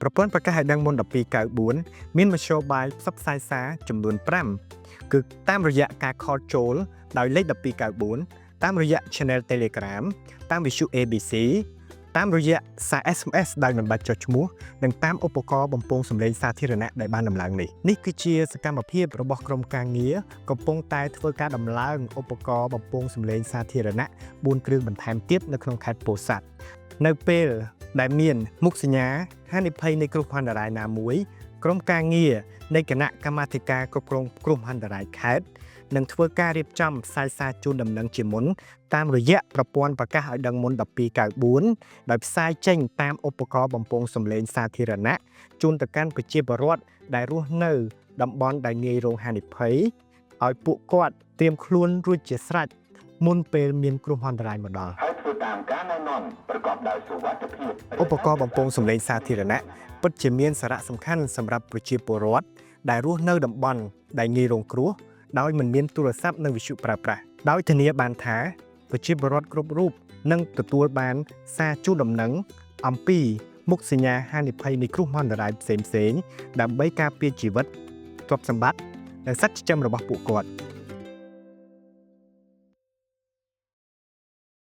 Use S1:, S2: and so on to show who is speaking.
S1: ប្រព័ន្ធប្រកាសឲ្យដឹងមុន1294មានមធ្យោបាយផ្សព្វផ្សាយសារចំនួន5គឺតាមរយៈការខលចូលដោយលេខ1294តាមរយៈ Channel Telegram តាមវិទ្យុ ABC តាមរយៈសារ SMS ដោយមិនបាច់ចុះឈ្មោះនិងតាមឧបករណ៍បំពងសម្លេងសាធារណៈដែលបានដំឡើងនេះគឺជាសកម្មភាពរបស់ក្រុមការងារកំពុងតែធ្វើការដំឡើងឧបករណ៍បំពងសម្លេងសាធារណៈ4គ្រឿងបន្ថែមទៀតនៅក្នុងខេត្តពោធិ៍សាត់នៅពេលដែលមានមុខសញ្ញាហានិភ័យនៃគ្រោះមហន្តរាយណាមួយក្រុមការងារនៃគណៈកម្មាធិការគ្រប់គ្រងគ្រោះមហន្តរាយខេត្តនឹងធ្វើការរៀបចំផ្សាយសារជូនដំណឹងជាមុនតាមរយៈប្រព័ន្ធប្រកាសឲ្យដឹងមុន1294ដោយផ្សាយចេញតាមឧបករណ៍បំពងសម្លេងសាធារណៈជូនទៅកាន់ប្រជាពលរដ្ឋដែលរស់នៅតំបន់ដែលងាយរងហានិភ័យឲ្យពួកគាត់ត្រៀមខ្លួនរួចជាស្រេចមុនពេលមានគ្រោះមហន្តរាយមកដល់ហើយធ្វើតាមការណែនាំប្រកបដោយសុវត្ថិភាពឧបករណ៍បំពងសម្លេងសាធារណៈពិតជាមានសារៈសំខាន់សម្រាប់ប្រជាពលរដ្ឋដែលរស់នៅតំបន់ដែលងាយរងគ្រោះដោយមិនមានទូរស័ព្ទនិងវិទ្យុប្រើប្រាស់ដោយធានាបានថាប្រជាពលរដ្ឋគ្រប់រូបនឹងទទួលបានសារជូនដំណឹងអំពីមុខសញ្ញាហានិភ័យនៃគ្រោះមហន្តរាយផ្សេងៗដើម្បីការពារជីវិតទ្រព្យសម្បត្តិនិងសត្វចិញ្ចឹមរបស់ពួកគាត់